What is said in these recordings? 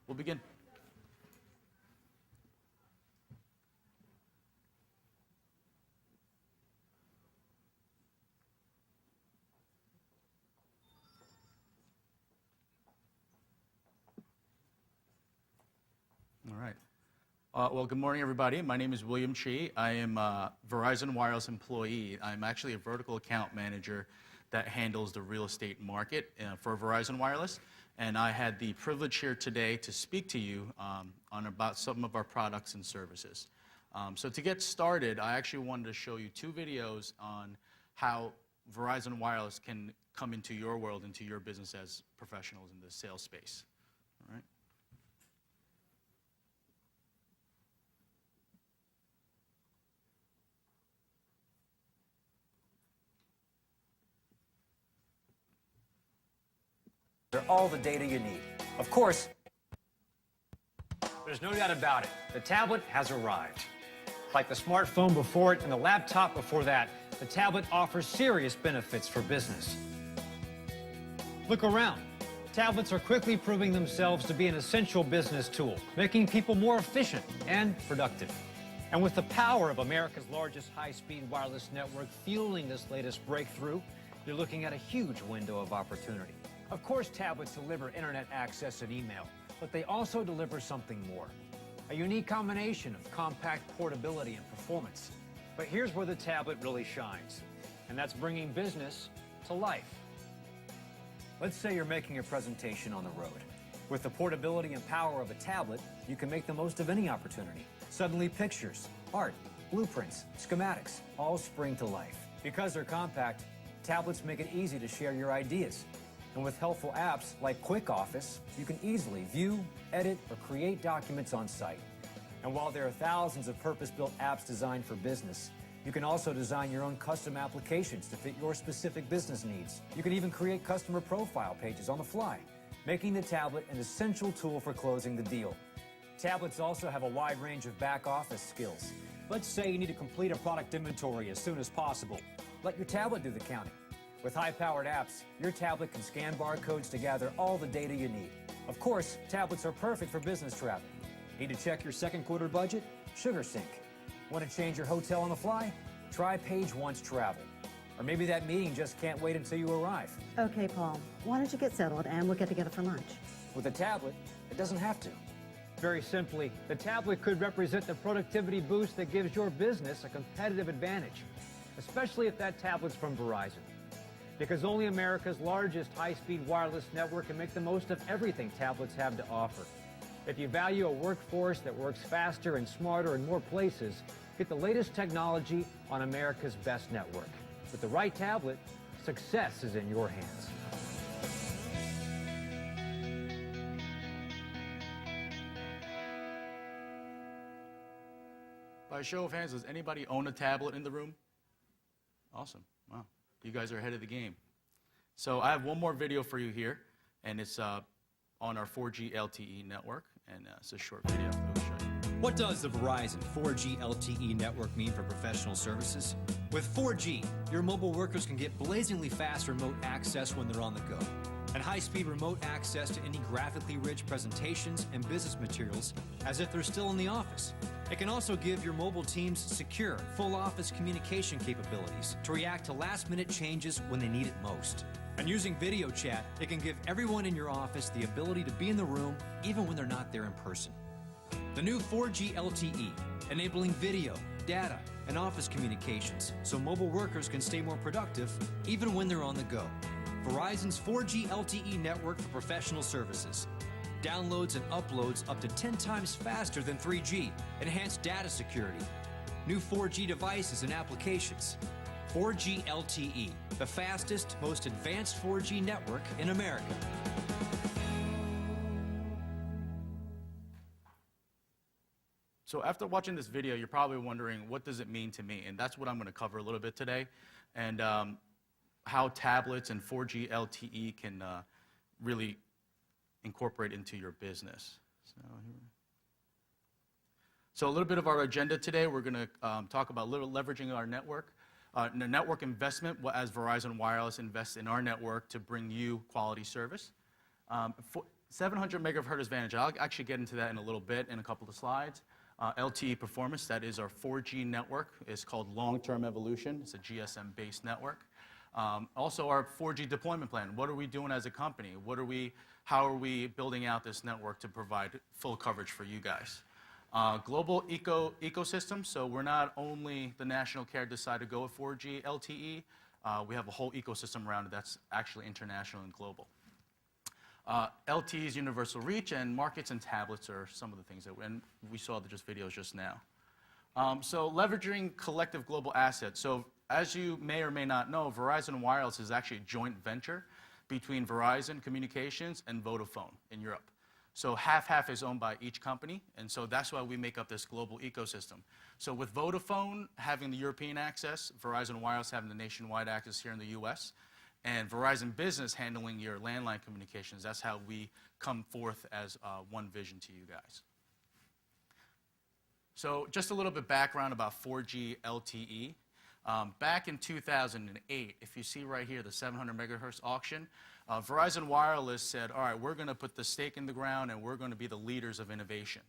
we'll begin. All right. Well, good morning, everybody. My name is William Chi. I am a Verizon Wireless employee. I'm actually a vertical account manager that handles the real estate market for Verizon Wireless. And I had the privilege here today to speak to you on about some of our products and services. So to get started, I actually wanted to show you two videos on how Verizon Wireless can come into your world, into your business as professionals in the sales space. All right. They're all the data you need. Of course, there's no doubt about it. The tablet has arrived. Like the smartphone before it and the laptop before that, the tablet offers serious benefits for business. Look around. Tablets are quickly proving themselves to be an essential business tool, making people more efficient and productive. And with the power of America's largest high-speed wireless network fueling this latest breakthrough, you're looking at a huge window of opportunity. Of course, tablets deliver internet access and email, but they also deliver something more. A unique combination of compact portability and performance. But here's where the tablet really shines, and that's bringing business to life. Let's say you're making a presentation on the road. With the portability and power of a tablet, you can make the most of any opportunity. Suddenly pictures, art, blueprints, schematics, all spring to life. Because they're compact, tablets make it easy to share your ideas. And with helpful apps like Quick Office, you can easily view, edit, or create documents on site. And while there are thousands of purpose-built apps designed for business, you can also design your own custom applications to fit your specific business needs. You can even create customer profile pages on the fly, making the tablet an essential tool for closing the deal. Tablets also have a wide range of back-office skills. Let's say you need to complete a product inventory as soon as possible. Let your tablet do the counting. With high-powered apps, your tablet can scan barcodes to gather all the data you need. Of course, tablets are perfect for business travel. Need to check your second quarter budget? SugarSync. Want to change your hotel on the fly? Try Page Once Travel. Or maybe that meeting just can't wait until you arrive. Okay, Paul. Why don't you get settled and we'll get together for lunch? With a tablet, it doesn't have to. Very simply, the tablet could represent the productivity boost that gives your business a competitive advantage, especially if that tablet's from Verizon. Because only America's largest high-speed wireless network can make the most of everything tablets have to offer. If you value a workforce that works faster and smarter in more places, get the latest technology on America's best network. With the right tablet, success is in your hands. By a show of hands, does anybody own a tablet in the room? Awesome. Wow. You guys are ahead of the game. So I have one more video for you here, and it's on our 4G LTE network, and it's a short video that will show you. What does the Verizon 4G LTE network mean for professional services? With 4G, your mobile workers can get blazingly fast remote access when they're on the go, and high-speed remote access to any graphically rich presentations and business materials as if they're still in the office. It can also give your mobile teams secure, full office communication capabilities to react to last-minute changes when they need it most. And using video chat, it can give everyone in your office the ability to be in the room even when they're not there in person. The new 4G LTE, enabling video, data, and office communications so mobile workers can stay more productive even when they're on the go. Verizon's 4G LTE network for professional services. Downloads and uploads up to 10 times faster than 3G. Enhanced data security. New 4G devices and applications. 4G LTE, the fastest, most advanced 4G network in America. So after watching this video, you're probably wondering, what does it mean to me? And that's what I'm going to cover a little bit today, and how tablets and 4G LTE can really incorporate into your business. So a little bit of our agenda today, we're going to talk about leveraging our network, network investment as Verizon Wireless invests in our network to bring you quality service. 700 megahertz advantage. I'll actually get into that in a little bit in a couple of slides. LTE performance, that is our 4G network. It's called long-term evolution. It's a GSM-based network. Also, our 4G deployment plan. What are we doing as a company? How are we building out this network to provide full coverage for you guys? Global ecosystem. So we're not only the national carrier decide to go with 4G LTE. We have a whole ecosystem around it that's actually international and global. LTE's universal reach, and markets and tablets are some of the things and we saw just videos just now. So leveraging collective global assets. So as you may or may not know, Verizon Wireless is actually a joint venture between Verizon Communications and Vodafone in Europe. So half is owned by each company, and so that's why we make up this global ecosystem. So with Vodafone having the European access, Verizon Wireless having the nationwide access here in the US, and Verizon Business handling your landline communications, that's how we come forth as one vision to you guys. So just a little bit background about 4G LTE. Back in 2008, if you see right here the 700 megahertz auction, Verizon Wireless said, all right, we're going to put the stake in the ground and we're going to be the leaders of innovation.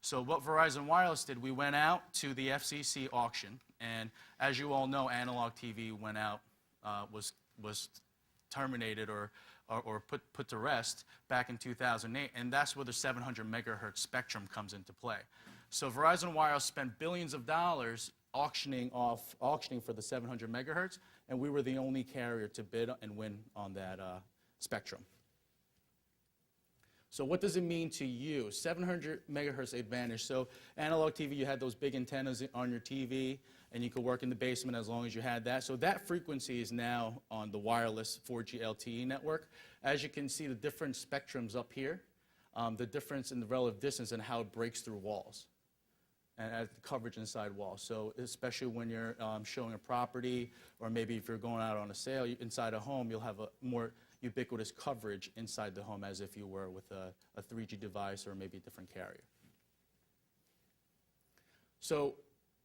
So what Verizon Wireless did, we went out to the FCC auction, and as you all know, analog TV went out, was terminated or put to rest back in 2008, and that's where the 700 megahertz spectrum comes into play. So Verizon Wireless spent billions of dollars auctioning for the 700 megahertz, and we were the only carrier to bid and win on that spectrum. So what does it mean to you? 700 megahertz advantage. So analog TV, you had those big antennas on your TV, and you could work in the basement as long as you had that. So that frequency is now on the wireless 4G LTE network. As you can see, the different spectrums up here, the difference in the relative distance and how it breaks through walls and as the coverage inside walls. So especially when you're showing a property, or maybe if you're going out on a sale inside a home, you'll have a more ubiquitous coverage inside the home as if you were with a 3G device or maybe a different carrier. So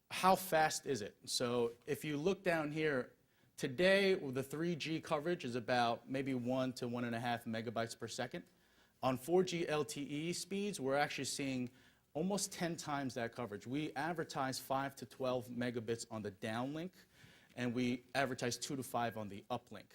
how fast is it? So if you look down here, today the 3G coverage is about maybe 1 to 1.5 megabytes per second. On 4G LTE speeds, we're actually seeing almost 10 times that coverage. We advertise 5 to 12 megabits on the downlink, and we advertise 2 to 5 on the uplink.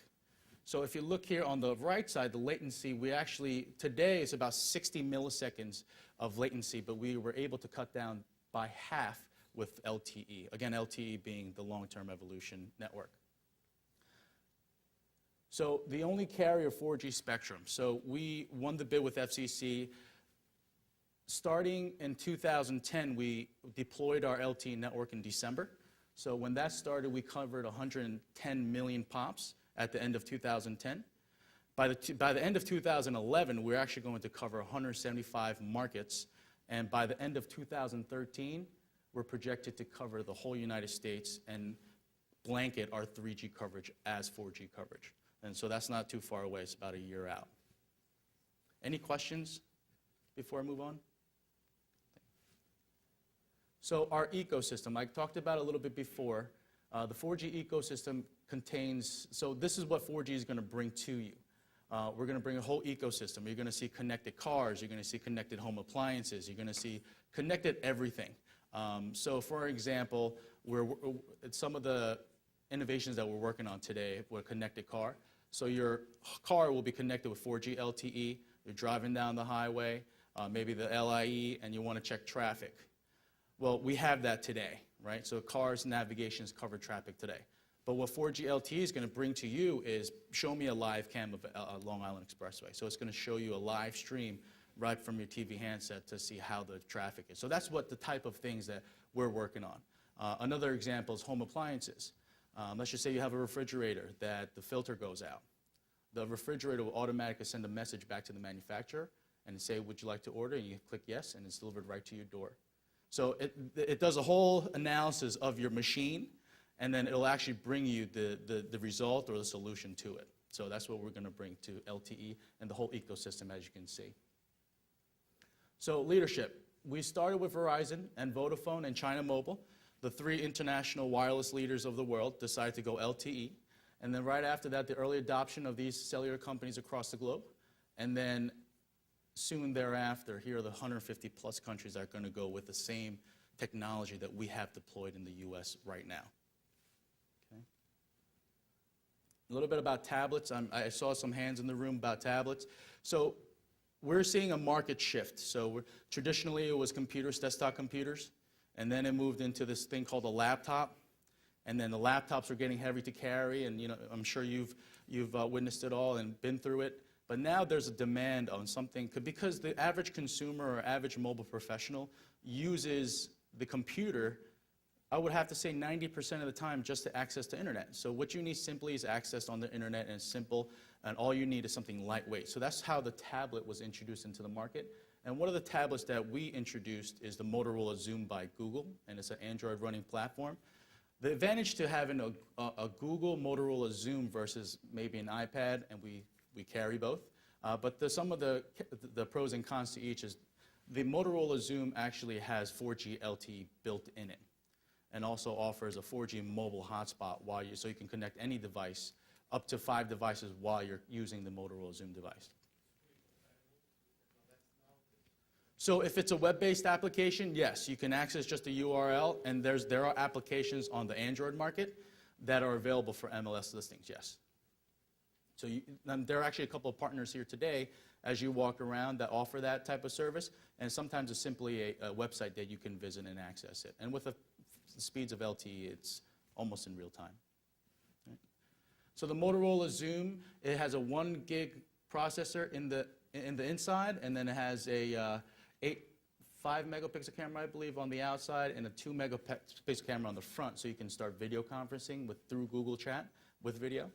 So if you look here on the right side, the latency, we actually, today is about 60 milliseconds of latency, but we were able to cut down by half with LTE. Again, LTE being the long-term evolution network. So the only carrier 4G spectrum. So we won the bid with FCC. Starting in 2010, we deployed our LTE network in December. So when that started, we covered 110 million pops at the end of 2010. By the end of 2011, we're actually going to cover 175 markets. And by the end of 2013, we're projected to cover the whole United States and blanket our 3G coverage as 4G coverage. And so that's not too far away. It's about a year out. Any questions before I move on? So our ecosystem, I talked about it a little bit before. The 4G ecosystem contains, so this is what 4G is going to bring to you. We're going to bring a whole ecosystem. You're going to see connected cars. You're going to see connected home appliances. You're going to see connected everything. So for example, some of the innovations that we're working on today with a connected car. So your car will be connected with 4G LTE. You're driving down the highway, maybe the LIE, and you want to check traffic. Well, we have that today, right? So cars, navigations, cover traffic today. But what 4G LTE is going to bring to you is show me a live cam of Long Island Expressway. So it's going to show you a live stream right from your TV handset to see how the traffic is. So that's what the type of things that we're working on. Another example is home appliances. Let's just say you have a refrigerator that the filter goes out. The refrigerator will automatically send a message back to the manufacturer and say, would you like to order? And you click yes, and it's delivered right to your door. So it does a whole analysis of your machine, and then it'll actually bring you the result or the solution to it. So that's what we're going to bring to LTE and the whole ecosystem, as you can see. So leadership. We started with Verizon and Vodafone and China Mobile. The three international wireless leaders of the world decided to go LTE. And then right after that, the early adoption of these cellular companies across the globe. And then soon thereafter, here are the 150 plus countries that are going to go with the same technology that we have deployed in the US right now. Okay. A little bit about tablets. I saw some hands in the room about tablets. So we're seeing a market shift. So traditionally it was computers, desktop computers, and then it moved into this thing called a laptop. And then the laptops are getting heavy to carry, and I'm sure you've witnessed it all and been through it. But now there's a demand on something, because the average consumer or average mobile professional uses the computer, I would have to say 90% of the time just to access the internet. So what you need simply is access on the internet, and it's simple, and all you need is something lightweight. So that's how the tablet was introduced into the market. And one of the tablets that we introduced is the Motorola Xoom by Google, and it's an Android running platform. The advantage to having a Google Motorola Xoom versus maybe an iPad, and we carry both, but some of the pros and cons to each is the Motorola Xoom actually has 4G LTE built in it, and also offers a 4G mobile hotspot so you can connect any device, up to 5 devices while you're using the Motorola Xoom device. So if it's a web-based application, yes, you can access just a URL, and there are applications on the Android market that are available for MLS listings, yes. So there are actually a couple of partners here today as you walk around that offer that type of service, and sometimes it's simply a website that you can visit and access it. And with the speeds of LTE, it's almost in real time. Right? So the Motorola Xoom, it has a 1 gig processor in the inside, and then it has a 5 megapixel camera, I believe, on the outside, and a 2 megapixel camera on the front, so you can start video conferencing through Google Chat with video.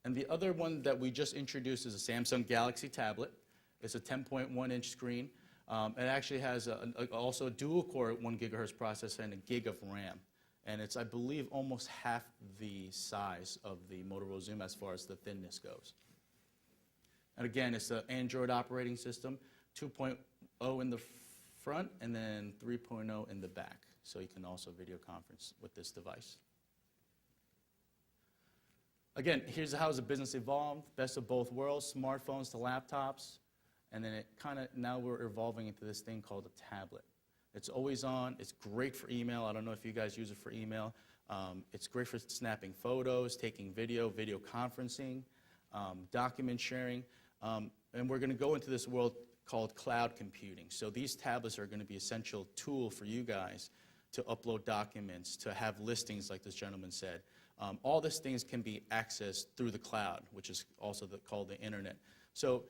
And the other one that we just introduced is a Samsung Galaxy tablet. It's a 10.1-inch screen. It actually has also a dual-core 1 gigahertz processor and a gig of RAM. And it's, I believe, almost half the size of the Motorola Xoom as far as the thinness goes. And again, it's an Android operating system, 2.0 in the front and then 3.0 in the back. So you can also video conference with this device. Again, here's how the business evolved. Best of both worlds, smartphones to laptops. And then now we're evolving into this thing called a tablet. It's always on. It's great for email. I don't know if you guys use it for email. It's great for snapping photos, taking video conferencing, document sharing. And we're going to go into this world called cloud computing. So these tablets are going to be an essential tool for you guys to upload documents, to have listings like this gentleman said. All these things can be accessed through the cloud, which is also called the internet. So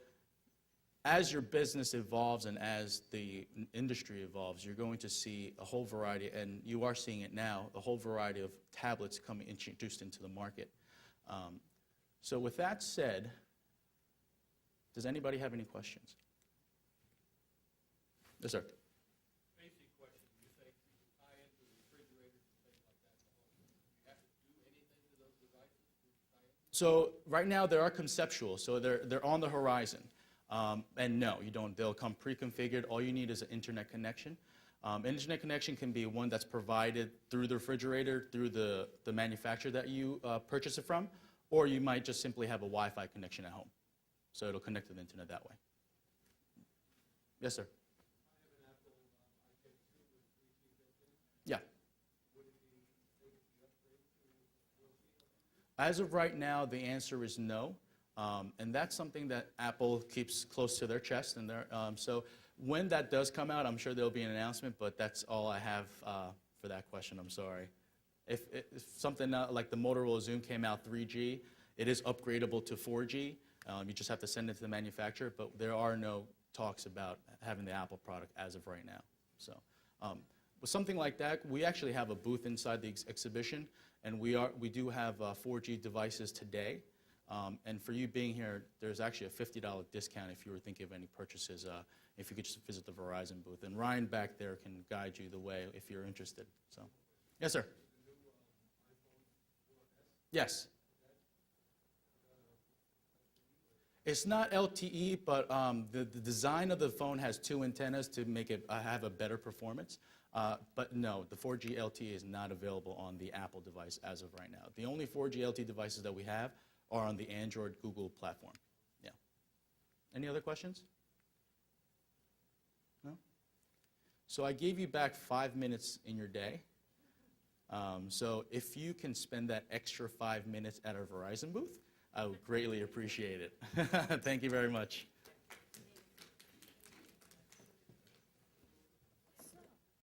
as your business evolves and as the industry evolves, you're going to see a whole variety, and you are seeing it now, a whole variety of tablets coming introduced into the market. So with that said, does anybody have any questions? Yes, sir. Basic question. You say you tie into refrigerators and things like that. You have to do anything to those devices to tie in? So right now they are conceptual, so they're on the horizon. And no, you don't. They'll come pre-configured. All you need is an internet connection. Internet connection can be one that's provided through the refrigerator, through the manufacturer that you purchase it from, or you might just simply have a Wi-Fi connection at home. So it'll connect to the internet that way. Yes, sir. Yeah. As of right now, the answer is no. And that's something that Apple keeps close to their chest. And so when that does come out, I'm sure there'll be an announcement, but that's all I have for that question. I'm sorry. If something like the Motorola Xoom came out 3G, it is upgradable to 4G. You just have to send it to the manufacturer, but there are no talks about having the Apple product as of right now. So with something like that, we actually have a booth inside the exhibition, and we do have 4G devices today. And for you being here, there's actually a $50 discount if you were thinking of any purchases, if you could just visit the Verizon booth. And Ryan back there can guide you the way if you're interested. So, yes, sir. Yes. It's not LTE, but the design of the phone has 2 antennas to make it have a better performance. But no, the 4G LTE is not available on the Apple device as of right now. The only 4G LTE devices that we have are on the Android Google platform. Yeah. Any other questions? No? So I gave you back 5 minutes in your day. So if you can spend that extra 5 minutes at our Verizon booth, I would greatly appreciate it. Thank you very much.